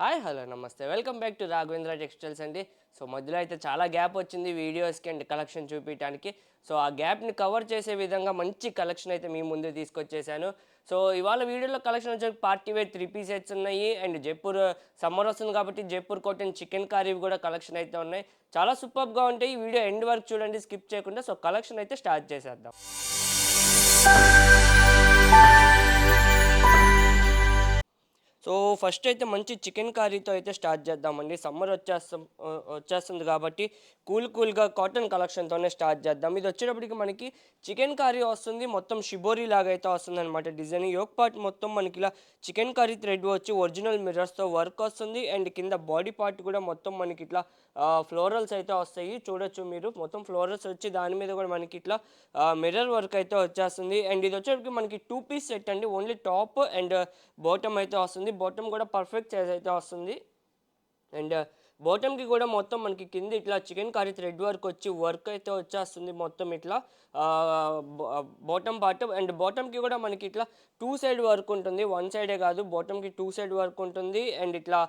Hi hello నమస్తే welcome back to Raghavendra textiles అండి. So మధ్యలో అయితే చాలా గ్యాప్ వచ్చింది వీడియోస్కి అండ్ కలెక్షన్ చూపించడానికి. సో ఆ గ్యాప్ని కవర్ చేసే విధంగా మంచి కలెక్షన్ అయితే మీ ముందు తీసుకొచ్చేసాను. సో ఇవాళ వీడియోలో కలెక్షన్ వచ్చి పార్టీ వేర్ 3 పీస్ సెట్స్ ఉన్నాయి అండ్ జైపూర్ సమ్మర్ వస్తుంది కాబట్టి జైపూర్ కాటన్ చికెన్ కర్రీ కూడా కలెక్షన్ అయితే ఉన్నాయి. చాలా సూపర్గా ఉంటాయి. ఈ వీడియో ఎండ్ వరకు చూడండి, స్కిప్ చేయకుండా. సో కలెక్షన్ అయితే స్టార్ట్ చేసేద్దాం. సో ఫస్ట్ అయితే మంచి చికెన్ కర్రీతో అయితే స్టార్ట్ చేద్దామండి. సమ్మర్ వచ్చేస్తుంది కాబట్టి కూల్గా కాటన్ కలెక్షన్తోనే స్టార్ట్ చేద్దాం. ఇది వచ్చేటప్పటికి మనకి చికెన్ కర్రీ వస్తుంది, మొత్తం షిబోరి లాగా అయితే వస్తుంది అనమాట. డిజైన్ యోక్ పార్ట్ మొత్తం మనకి ఇలా చికెన్ కర్రీ థ్రెడ్ వచ్చి ఒరిజినల్ మిర్రర్స్తో వర్క్ వస్తుంది అండ్ కింద బాడీ పార్ట్ కూడా మొత్తం మనకి ఇట్లా ఫ్లోరల్స్ అయితే వస్తాయి. చూడొచ్చు మీరు, మొత్తం ఫ్లోరల్స్ వచ్చి దాని మీద కూడా మనకి ఇట్లా మిర్రర్ వర్క్ అయితే వచ్చేస్తుంది. అండ్ ఇది వచ్చేటప్పటికి మనకి 2 పీస్ సెట్ అండి. ఓన్లీ టాప్ అండ్ బాటమ్ అయితే వస్తుంది. బాటమ్ కూడా పర్ఫెక్ట్ సైజ్ అయితే వస్తుంది. అండ్ బాటమ్కి కూడా మొత్తం మనకి కింద ఇట్లా చికెన్ కర్రీ థ్రెడ్ వర్క్ వచ్చి వర్క్ అయితే వచ్చేస్తుంది మొత్తం ఇట్లా బాటమ్ పార్ట్. అండ్ బాటమ్కి కూడా మనకి ఇట్లా 2 సైడ్ వర్క్ ఉంటుంది, 1 సైడే కాదు, బాటమ్కి 2 సైడ్ వర్క్ ఉంటుంది. అండ్ ఇట్లా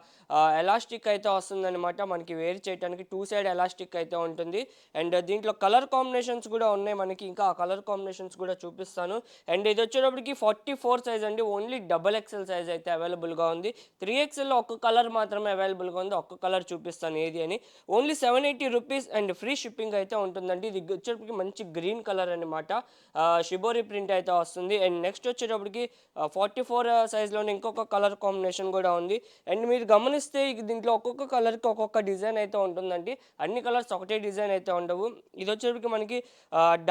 ఎలాస్టిక్ అయితే వస్తుంది అనమాట, మనకి వేర్ చేయడానికి 2 సైడ్ ఎలాస్టిక్ అయితే ఉంటుంది. అండ్ దీంట్లో కలర్ కాంబినేషన్స్ కూడా ఉన్నాయి మనకి, ఇంకా ఆ కలర్ కాంబినేషన్స్ కూడా చూపిస్తాను. అండ్ ఇది వచ్చేటప్పటికి 44 సైజ్ అండి. ఓన్లీ XXL సైజ్ అయితే అవైలబుల్గా ఉంది. 3XL ఒక్క కలర్ మాత్రమే అవైలబుల్గా ఉంది. ఒక్క కలర్ చూపిస్తాను ఏది అని. Only 780 rupees and free shipping అయితే ఉంటుందండి. ఇది వచ్చేటప్పటికి మంచి గ్రీన్ కలర్ అనమాట, షిబోరి ప్రింట్ అయితే వస్తుంది. అండ్ నెక్స్ట్ వచ్చేటప్పటికి 44 సైజ్లోనే ఇంకొక కలర్ కాంబినేషన్ కూడా ఉంది. అండ్ మీరు గమనిస్తే దీంట్లో ఒక్కొక్క కలర్కి ఒక్కొక్క డిజైన్ అయితే ఉంటుందండి. అన్ని కలర్స్ ఒకటే డిజైన్ అయితే ఉండవు. ఇది వచ్చేటప్పటికి మనకి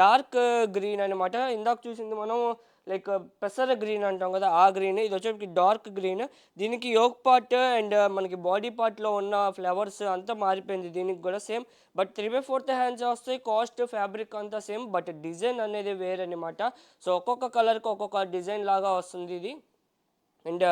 డార్క్ గ్రీన్ అనమాట. ఇందాక చూసింది మనం లైక్ పెసర గ్రీన్ అంటాం కదా, ఆ గ్రీన్. ఇది వచ్చేటప్పటికి డార్క్ గ్రీన్. దీనికి యోక్ పార్ట్ అండ్ మనకి బాడీ పార్ట్లో ఉన్న ఫ్లవర్స్ అంతా మారిపోయింది దీనికి కూడా సేమ్. బట్ 3/4 హ్యాండ్స్ వస్తాయి. కాస్ట్ ఫ్యాబ్రిక్ అంతా సేమ్, బట్ డిజైన్ అనేది వేరనమాట. సో ఒక్కొక్క కలర్కి ఒక్కొక్క డిజైన్ లాగా వస్తుంది ఇది. అండ్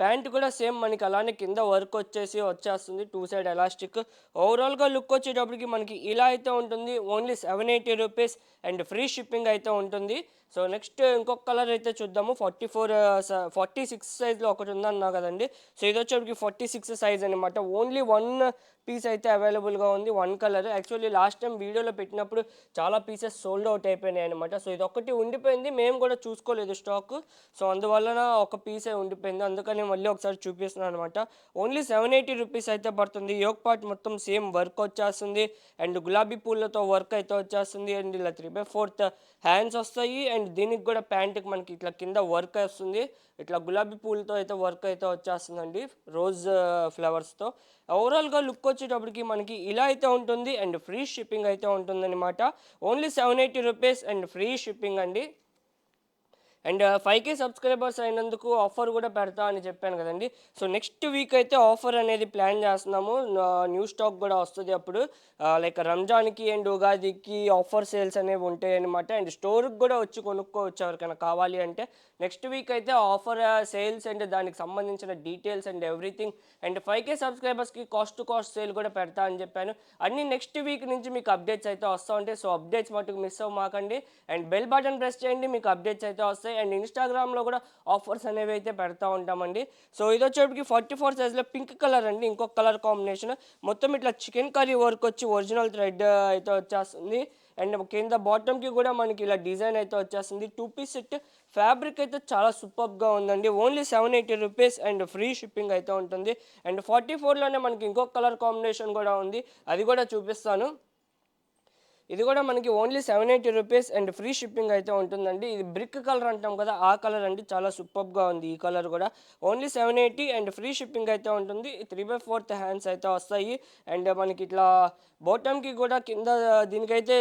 ప్యాంట్ కూడా సేమ్ మనకి అలానే కింద వర్క్ వచ్చేస్తుంది, 2 సైడ్ ఎలాస్టిక్. ఓవరాల్గా లుక్ వచ్చేటప్పటికి మనకి ఇలా అయితే ఉంటుంది. Only 780 rupees and free shipping అయితే ఉంటుంది. సో నెక్స్ట్ ఇంకొక కలర్ అయితే చూద్దాము. 46 సైజ్లో ఒకటి ఉందన్నా కదండి. సో ఇది వచ్చేప్పటికి 46 సైజ్ అనమాట. ఓన్లీ 1 పీస్ అయితే అవైలబుల్గా ఉంది, 1 కలర్. యాక్చువల్లీ లాస్ట్ టైం వీడియోలో పెట్టినప్పుడు చాలా పీసెస్ సోల్డ్ అవుట్ అయిపోయినాయి అనమాట. సో ఇది ఒకటి ఉండిపోయింది, మేము కూడా చూసుకోలేదు స్టాక్. సో అందువలన ఒక పీసే ఉండిపోయింది, అందుకని మళ్ళీ ఒకసారి చూపిస్తున్నాను అనమాట. ఓన్లీ 780 రూపీస్ అయితే పడుతుంది. యోక్ పార్ట్ మొత్తం సేమ్ వర్క్ వచ్చేస్తుంది అండ్ గులాబీ పూలతో వర్క్ అయితే వచ్చేస్తుంది. అండ్ ఇలా 3/4 హ్యాండ్స్ వస్తాయి. అండ్ దీనికి కూడా ప్యాంట్కి మనకి ఇట్లా కింద వర్క్ వస్తుంది, ఇట్లా గులాబీ పూలతో అయితే వర్క్ అయితే వచ్చేస్తుందండి, రోజ్ ఫ్లవర్స్తో. ఓవరాల్గా లుక్ వచ్చేటప్పటికి మనకి ఇలా అయితే ఉంటుంది అండ్ ఫ్రీ షిప్పింగ్ అయితే ఉంటుందన్నమాట. Only 780 rupees and free shipping అండి. అండ్ 5K సబ్స్క్రైబర్స్ అయినందుకు ఆఫర్ కూడా పెడతా అని చెప్పాను కదండి. సో నెక్స్ట్ వీక్ అయితే ఆఫర్ అనేది ప్లాన్ చేస్తున్నాము. న్యూ స్టాక్ కూడా వస్తుంది అప్పుడు. లైక్ రంజాన్కి అండ్ ఉగాదికి ఆఫర్ సేల్స్ అనేవి ఉంటాయి అనమాట. అండ్ స్టోర్కి కూడా వచ్చి కొనుక్కోవచ్చు ఎవరికైనా కావాలి అంటే. నెక్స్ట్ వీక్ అయితే ఆఫర్ సేల్స్ అండ్ దానికి సంబంధించిన details and everything. And 5K సబ్స్క్రైబర్స్కి కాస్ట్ టు కాస్ట్ సేల్ కూడా పెడతా అని చెప్పాను. అన్ని నెక్స్ట్ వీక్ నుంచి మీకు అప్డేట్స్ అయితే వస్తూ ఉంటాయి. సో అప్డేట్స్ మటుకు మిస్ అవ్వమాకండి. అండ్ బెల్ బటన్ ప్రెస్ చేయండి, మీకు అప్డేట్స్ అయితే వస్తాయి. అండ్ ఇన్స్టాగ్రామ్లో కూడా ఆఫర్స్ అనేవి అయితే పెడతా ఉంటామండి. సో ఇది వచ్చేటికి 44 సైజ్లో పింక్ కలర్ అండి, ఇంకొక కలర్ కాంబినేషన్. మొత్తం ఇట్లా చికెన్ కర్రీ వర్క్ వచ్చి ఒరిజినల్ థ్రెడ్ అయితే వచ్చేస్తుంది. అండ్ కింద బాటమ్కి కూడా మనకి ఇలా డిజైన్ అయితే వచ్చేస్తుంది. 2 పీస్ సెట్. ఫ్యాబ్రిక్ అయితే చాలా సూపర్గా ఉందండి. Only 780 rupees and free shipping అయితే ఉంటుంది. అండ్ 44లోనే మనకి ఇంకొక కలర్ కాంబినేషన్ కూడా ఉంది, అది కూడా చూపిస్తాను. ఇది కూడా మనకి only 780 rupees and free shipping అయితే ఉంటుందండి. ఇది బ్రిక్ కలర్ అంటాం కదా, ఆ కలర్ అండి, చాలా సూపర్గా ఉంది ఈ కలర్ కూడా. ఓన్లీ 780 అండ్ ఫ్రీ షిప్పింగ్ అయితే ఉంటుంది. 3/4 హ్యాండ్స్ అయితే వస్తాయి. అండ్ మనకి ఇట్లా బాటమ్కి కూడా కింద దీనికైతే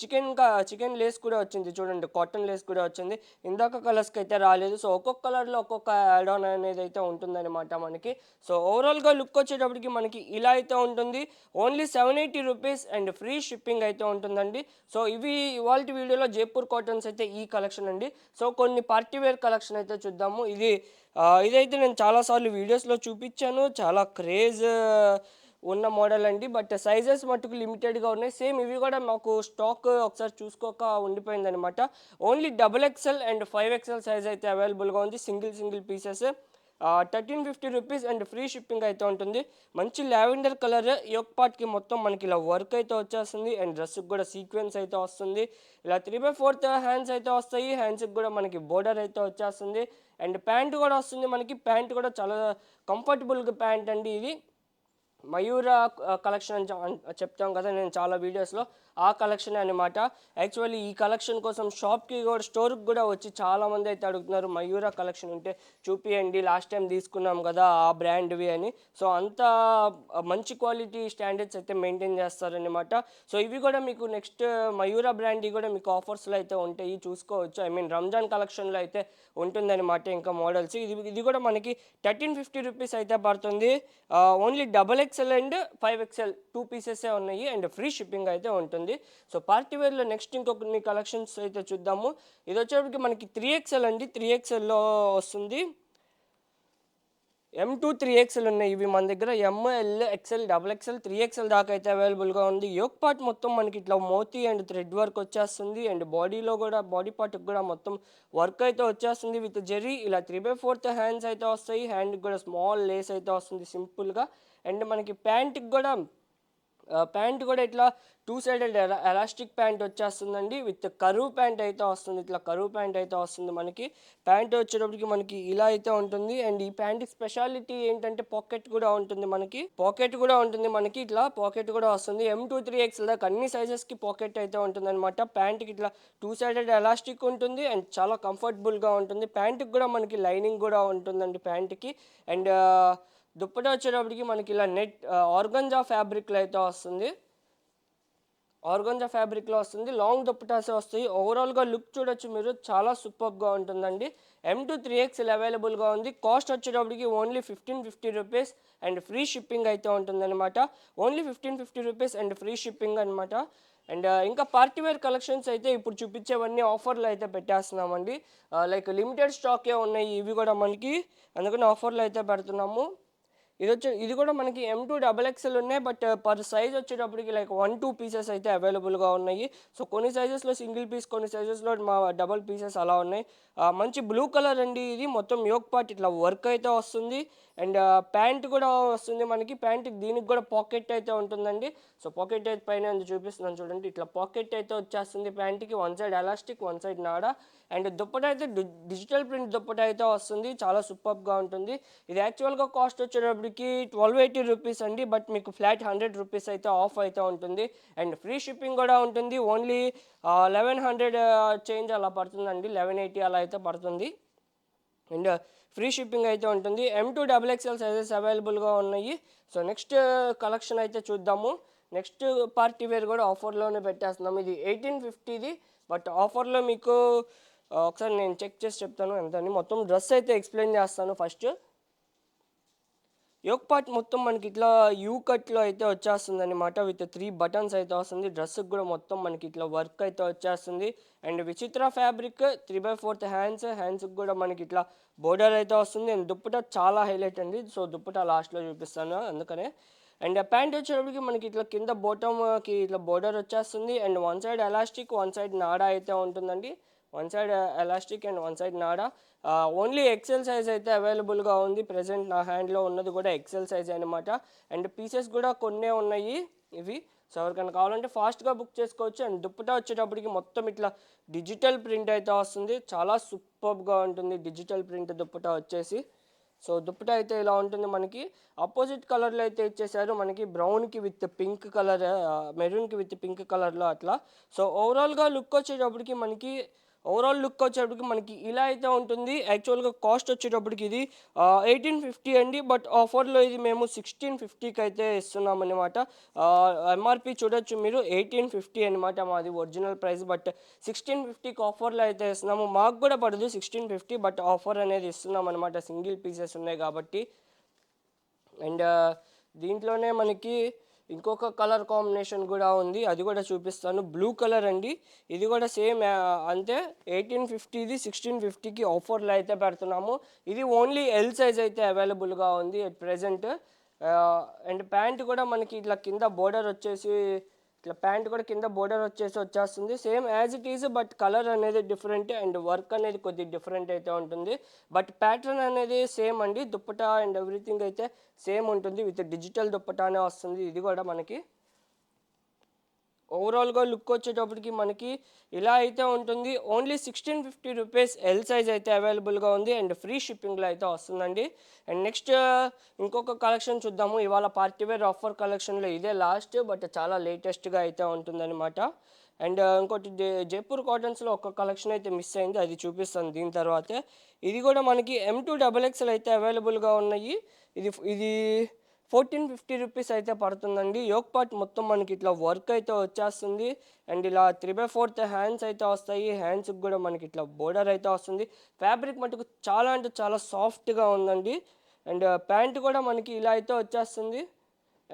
చికెన్ లేస్ కూడా వచ్చింది చూడండి, కాటన్ లేస్ కూడా వచ్చింది. ఇందాక కలర్స్కి అయితే రాలేదు. సో ఒక్కొక్క కలర్లో ఒక్కొక్క యాడ్ ఆన్ అనేది అయితే ఉంటుందన్నమాట మనకి. సో ఓవరాల్గా లుక్ వచ్చేటప్పటికి మనకి ఇలా అయితే ఉంటుంది. Only 780 rupees and free shipping అయితే ఉంటుందండి. సో ఇవి ఇవాళ వీడియోలో జైపూర్ కాటన్స్ అయితే ఈ కలెక్షన్ అండి. సో కొన్ని పార్టీ వేర్ కలెక్షన్ అయితే చూద్దాము. ఇదైతే నేను చాలాసార్లు వీడియోస్లో చూపించాను, చాలా క్రేజ్ ఉన్న మోడల్ అండి. బట్ సైజెస్ మటుకు లిమిటెడ్గా ఉన్నాయి. సేమ్ ఇవి కూడా మాకు స్టాక్ ఒకసారి చూసుకోక ఉండిపోయిందనమాట. Only XXL and 5XL size అయితే అవైలబుల్గా ఉంది, సింగిల్ పీసెస్. రూ. 1350 అండ్ ఫ్రీ షిప్పింగ్ అయితే ఉంటుంది. మంచి లావెండర్ కలర్ యోక్ పార్ట్కి మొత్తం మనకి ఇలా వర్క్ అయితే వచ్చేస్తుంది అండ్ డ్రెస్కి కూడా సీక్వెన్స్ అయితే వస్తుంది. ఇలా 3/4 హ్యాండ్స్ అయితే వస్తాయి. హ్యాండ్స్కి కూడా మనకి బోర్డర్ అయితే వచ్చేస్తుంది అండ్ ప్యాంట్ కూడా వస్తుంది. మనకి ప్యాంట్ కూడా చాలా కంఫర్టబుల్గా ప్యాంట్ అండి ఇది. మయూరా కలెక్షన్ అని చెప్తాం కదా నేను చాలా వీడియోస్లో, ఆ కలెక్షన్ అనమాట. యాక్చువల్లీ ఈ కలెక్షన్ కోసం షాప్కి కూడా స్టోర్కి కూడా వచ్చి చాలామంది అయితే అడుగుతున్నారు, మయూరా కలెక్షన్ ఉంటే చూపియండి, లాస్ట్ టైం తీసుకున్నాం కదా ఆ బ్రాండ్వి అని. సో అంత మంచి క్వాలిటీ స్టాండర్డ్స్ అయితే మెయింటైన్ చేస్తారనమాట. సో ఇవి కూడా మీకు నెక్స్ట్ మయూరా బ్రాండ్ కూడా మీకు ఆఫర్స్లో అయితే ఉంటాయి, చూసుకోవచ్చు. ఐ మీన్ రంజాన్ కలెక్షన్లో అయితే ఉంటుందన్నమాట ఇంకా మోడల్స్. ఇది కూడా మనకి 1350 రూపీస్ అయితే పడుతుంది. ఓన్లీ XXL అండ్ 5XL 2 పీసెసే ఉన్నాయి అండ్ ఫ్రీ షిప్పింగ్ అయితే ఉంటుంది. సో పార్టీ వేర్లో నెక్స్ట్ ఇంకొన్ని కలెక్షన్స్ అయితే చూద్దాము. ఇది వచ్చేప్పటికి మనకి 3XL అండి, 3XLలో వస్తుంది. M2 3XL ఉన్నాయి ఇవి మన దగ్గర. ML XL XXL 3XL దాకా అయితే అవైలబుల్గా ఉంది. యోక్ పార్ట్ మొత్తం మనకి ఇట్లా మోతీ అండ్ థ్రెడ్ వర్క్ వచ్చేస్తుంది అండ్ బాడీలో కూడా బాడీ పార్ట్కి కూడా మొత్తం వర్క్ అయితే వచ్చేస్తుంది విత్ జెరీ. ఇలా 3/4 హ్యాండ్స్ అయితే వస్తాయి. హ్యాండ్కి కూడా స్మాల్ లేస్ అయితే వస్తుంది సింపుల్గా. అండ్ మనకి ప్యాంట్కి కూడా ప్యాంట్ కూడా ఇట్లా 2 సైడెడ్ ఎలాస్టిక్ ప్యాంట్ వచ్చేస్తుందండి విత్ కరువు ప్యాంట్ అయితే వస్తుంది. ఇట్లా కరువు ప్యాంట్ అయితే వస్తుంది మనకి. ప్యాంట్ వచ్చేటప్పటికి మనకి ఇలా అయితే ఉంటుంది అండ్ ఈ ప్యాంట్ స్పెషాలిటీ ఏంటంటే పాకెట్ కూడా ఉంటుంది మనకి. ఇట్లా పాకెట్ కూడా వస్తుంది. M2 3XL దాకా అన్ని సైజెస్కి పాకెట్ అయితే ఉంటుంది అనమాట. ప్యాంట్కి ఇట్లా 2 సైడెడ్ ఎలాస్టిక్ ఉంటుంది అండ్ చాలా కంఫర్టబుల్గా ఉంటుంది. ప్యాంట్కి కూడా మనకి లైనింగ్ కూడా ఉంటుందండి ప్యాంట్కి. అండ్ దుప్పటా వచ్చేటప్పటికి మనకి ఇలా నెట్ ఆర్గంజా ఫ్యాబ్రిక్లో అయితే వస్తుంది. లాంగ్ దుప్పటాసే వస్తాయి. ఓవరాల్గా లుక్ చూడొచ్చు మీరు, చాలా సూపర్గా ఉంటుందండి. M2 3XL అవైలబుల్గా ఉంది. కాస్ట్ వచ్చేటప్పటికి only 1550 rupees and free shipping అయితే ఉంటుందన్నమాట. Only 1550 rupees and free shipping అనమాట. అండ్ ఇంకా పార్టీవేర్ కలెక్షన్స్ అయితే ఇప్పుడు చూపించేవన్నీ ఆఫర్లు అయితే పెట్టేస్తున్నామండి. లైక్ లిమిటెడ్ స్టాకే ఉన్నాయి ఇవి కూడా మనకి, అందుకని ఆఫర్లు అయితే పెడుతున్నాము. ఇది కూడా మనకి M2 XXL ఉన్నాయి. బట్ పర్ సైజ్ వచ్చేటప్పటికి లైక్ 1-2 పీసెస్ అయితే అవైలబుల్గా ఉన్నాయి. సో కొన్ని సైజెస్లో సింగిల్ పీస్, కొన్ని సైజెస్లో మా డబల్ పీసెస్ అలా ఉన్నాయి. మంచి బ్లూ కలర్ అండి ఇది. మొత్తం యోక్ పార్ట్ ఇట్లా వర్క్ అయితే వస్తుంది అండ్ ప్యాంట్ కూడా వస్తుంది మనకి. ప్యాంట్ దీనికి కూడా పాకెట్ అయితే ఉంటుందండి. సో పాకెట్ అయితే పైన చూపిస్తున్నాను చూడండి, ఇట్లా పాకెట్ అయితే వచ్చేస్తుంది ప్యాంట్కి. One side elastic, one side నాడా. అండ్ దుప్పట అయితే డిజిటల్ ప్రింట్ దుప్పట అయితే వస్తుంది, చాలా సూపర్గా ఉంటుంది. ఇది యాక్చువల్గా కాస్ట్ వచ్చేటప్పటికి 1280 రూపీస్ అండి. బట్ మీకు ఫ్లాట్ 100 రూపీస్ అయితే ఆఫ్ అయితే ఉంటుంది అండ్ ఫ్రీ షిప్పింగ్ కూడా ఉంటుంది. ఓన్లీ 1100 చేంజ్ అలా పడుతుందండి, 1180 అలా అయితే పడుతుంది అండ్ ఫ్రీ షిప్పింగ్ అయితే ఉంటుంది. M2 XXL సైజెస్ అవైలబుల్గా ఉన్నాయి. సో నెక్స్ట్ కలెక్షన్ అయితే చూద్దాము. నెక్స్ట్ పార్టీ వేర్ కూడా ఆఫర్లోనే పెట్టేస్తున్నాము. ఇది 1850ది బట్ ఆఫర్లో మీకు ఒకసారి నేను చెక్ చేసి చెప్తాను ఎంత అని. మొత్తం డ్రెస్ అయితే ఎక్స్ప్లెయిన్ చేస్తాను. ఫస్ట్ యోక్ పార్ట్ మొత్తం మనకి ఇట్లా యూ కట్లో అయితే వచ్చేస్తుంది అనమాట విత్ 3 బటన్స్ అయితే వస్తుంది. డ్రెస్కి కూడా మొత్తం మనకి ఇట్లా వర్క్ అయితే వచ్చేస్తుంది అండ్ విచిత్ర ఫ్యాబ్రిక్. 3/4 హ్యాండ్స్కి కూడా మనకి ఇట్లా బోర్డర్ అయితే వస్తుంది అండ్ దుప్పట చాలా హైలైట్ అండి. సో దుప్పట లాస్ట్లో చూపిస్తాను అందుకనే. అండ్ ప్యాంట్ వచ్చేటప్పటికి మనకి ఇట్లా కింద బాటమ్కి ఇట్లా బోర్డర్ వచ్చేస్తుంది and one side elastic, one side నాడా అయితే ఉంటుందండి. One side elastic and one side నాడా. ఓన్లీ XL సైజ్ అయితే అవైలబుల్గా ఉంది. ప్రజెంట్ నా హ్యాండ్లో ఉన్నది కూడా XL సైజ్ అనమాట. అండ్ పీసెస్ కూడా కొన్నే ఉన్నాయి ఇవి. సో ఎవరికైనా కావాలంటే ఫాస్ట్గా బుక్ చేసుకోవచ్చు. అండ్ దుప్పటా వచ్చేటప్పటికి మొత్తం ఇట్లా డిజిటల్ ప్రింట్ అయితే వస్తుంది, చాలా సూపర్గా ఉంటుంది డిజిటల్ ప్రింట్ దుప్పటా వచ్చేసి. సో దుప్పటా అయితే ఇలా ఉంటుంది మనకి. ఆపోజిట్ కలర్లో అయితే ఇచ్చేసారు మనకి, బ్రౌన్కి విత్ పింక్ కలర్, మెరూన్కి విత్ పింక్ కలర్లో అట్లా. సో ఓవరాల్ లుక్ వచ్చేటప్పటికి మనకి ఇలా అయితే ఉంటుంది. యాక్చువల్గా కాస్ట్ వచ్చేటప్పటికి ఇది 1850 అండి. బట్ ఆఫర్లో ఇది మేము 1650కి అయితే ఇస్తున్నాం అనమాట. MRP చూడొచ్చు మీరు 1850 అనమాట మాది ఒరిజినల్ ప్రైస్. బట్ 1650కి ఆఫర్లో అయితే ఇస్తున్నాము. మాకు కూడా పడదు 1650, బట్ ఆఫర్ అనేది ఇస్తున్నాం అనమాట, సింగిల్ పీసెస్ ఉన్నాయి కాబట్టి. అండ్ దీంట్లోనే మనకి ఇంకొక కలర్ కాంబినేషన్ కూడా ఉంది, అది కూడా చూపిస్తాను. బ్లూ కలర్ అండి. ఇది కూడా సేమ్ అంతే, 1850ది 1650కి ఆఫర్లో అయితే పెడుతున్నాము. ఇది ఓన్లీ L సైజ్ అయితే అవైలబుల్గా ఉంది ఎట్ ప్రెజెంట్. అండ్ ప్యాంట్ కూడా మనకి ఇట్లా కింద బోర్డర్ వచ్చేసి ఇట్లా ప్యాంట్ కూడా కింద బోర్డర్ వచ్చేస్తుంది same as it is, but colour అనేది డిఫరెంట్ అండ్ వర్క్ అనేది కొద్దిగా డిఫరెంట్ అయితే ఉంటుంది. బట్ ప్యాటర్న్ అనేది సేమ్ అండి. దుప్పటా అండ్ ఎవ్రీథింగ్ అయితే సేమ్ ఉంటుంది. విత్ డిజిటల్ దుప్పటానే వస్తుంది ఇది కూడా మనకి. ఓవరాల్గా లుక్ వచ్చేటప్పటికి మనకి ఇలా అయితే ఉంటుంది. ఓన్లీ 1650 రూపీస్ ఎల్ సైజ్ అయితే అవైలబుల్గా ఉంది అండ్ ఫ్రీ షిప్పింగ్లో అయితే వస్తుందండి. అండ్ నెక్స్ట్ ఇంకొక కలెక్షన్ చూద్దాము. ఇవాళ పార్టీవేర్ ఆఫర్ కలెక్షన్లో ఇదే లాస్ట్, బట్ చాలా లేటెస్ట్గా అయితే ఉంటుందన్నమాట. అండ్ ఇంకోటి జైపూర్ కాటన్స్లో ఒక కలెక్షన్ అయితే మిస్ అయింది, అది చూపిస్తాను దీని తర్వాతే. ఇది కూడా మనకి M2XXL అయితే అవైలబుల్గా ఉన్నాయి. ఇది ఇది 1450 రూపీస్ అయితే పడుతుందండి. యోక్ పార్ట్ మొత్తం మనకి ఇట్లా వర్క్ అయితే వచ్చేస్తుంది అండ్ ఇలా 3/4 హ్యాండ్స్ అయితే వస్తాయి. హ్యాండ్స్కి కూడా మనకి ఇట్లా బోర్డర్ అయితే వస్తుంది. ఫ్యాబ్రిక్ మటుకు చాలా అంటే చాలా సాఫ్ట్గా ఉందండి. అండ్ ప్యాంట్ కూడా మనకి ఇలా అయితే వచ్చేస్తుంది.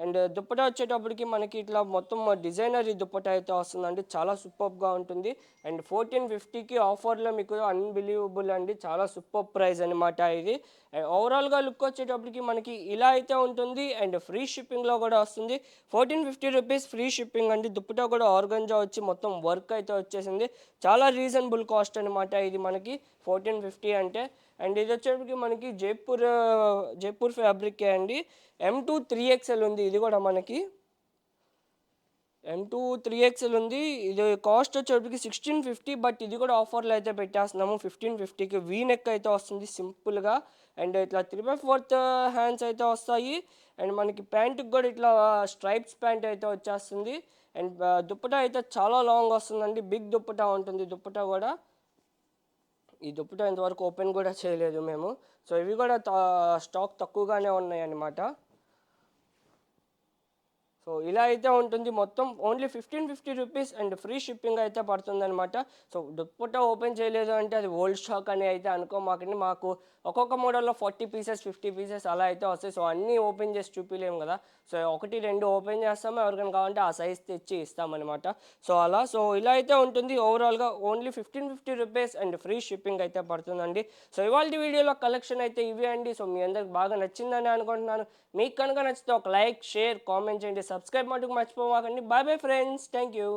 అండ్ దుప్పటా వచ్చేటప్పటికి మనకి ఇట్లా మొత్తం డిజైనరీ దుప్పటా అయితే వస్తుందండి. చాలా సూపర్గా ఉంటుంది. అండ్ 1450కి ఆఫర్లో మీకు అన్బిలీవబుల్ అండి. చాలా సూపర్ ప్రైస్ అనమాట ఇది. అండ్ ఓవరాల్గా లుక్ వచ్చేటప్పటికి మనకి ఇలా అయితే ఉంటుంది అండ్ ఫ్రీ షిప్పింగ్లో కూడా వస్తుంది. 1450 రూపీస్ ఫ్రీ షిప్పింగ్ అండి. దుప్పటా కూడా ఆర్గంజా వచ్చి మొత్తం వర్క్ అయితే వచ్చేసింది. చాలా రీజనబుల్ కాస్ట్ అనమాట ఇది మనకి 1450 అంటే. అండ్ ఇది వచ్చేటప్పటికి మనకి జైపూర్ ఫ్యాబ్రికే అండి. M2 3XL ఉంది. ఇది కూడా మనకి M2 3XL ఉంది. ఇది కాస్ట్ వచ్చేటప్పటికి 1650, బట్ ఇది కూడా ఆఫర్లో అయితే పెట్టేస్తున్నాము 1550కి. వీ నెక్ అయితే వస్తుంది సింపుల్గా అండ్ ఇట్లా 3/4 హ్యాండ్స్ అయితే వస్తాయి. అండ్ మనకి ప్యాంటుకి కూడా ఇట్లా స్ట్రైప్స్ ప్యాంట్ అయితే వచ్చేస్తుంది. అండ్ దుప్పటా అయితే చాలా లాంగ్ వస్తుందండి. బిగ్ దుప్పటా ఉంటుంది దుప్పటా కూడా. ఈ దుప్పటా ఇంతవరకు ఓపెన్ కూడా చేయలేదు మేము. సో ఇవి కూడా స్టాక్ తక్కువగానే ఉన్నాయి అన్నమాట. సో ఇలా అయితే ఉంటుంది మొత్తం. Only 1550 rupees and free shipping అయితే పడుతుందన్నమాట. సో దుప్పట్టా ఓపెన్ చేయలేదు అంటే అది ఓల్డ్ స్టాక్ అని అయితే అనుకోమాకండి. మాకు ఒక్కొక్క మోడల్లో 40 పీసెస్ 50 పీసెస్ అలా అయితే వస్తాయి. సో అన్నీ ఓపెన్ చేసి చూపించలేము కదా. సో 1-2 ఓపెన్ చేస్తాము, ఎవరికైనా కావాలంటే ఆ సైజ్ తెచ్చి ఇస్తామన్నమాట. సో అలా సో ఇలా అయితే ఉంటుంది. ఓవరాల్గా only 1550 rupees and free shipping అయితే పడుతుందండి. సో ఇవాళ వీడియోలో కలెక్షన్ అయితే ఇవి అండి. సో మీ అందరికి బాగా నచ్చిందని అనుకుంటున్నాను. మీకు కనుక నచ్చితే ఒక లైక్, షేర్, కామెంట్ చేయండి. సబ్స్క్రైబ్ మటుకు మర్చిపోమాకండి. Bye bye friends, thank you.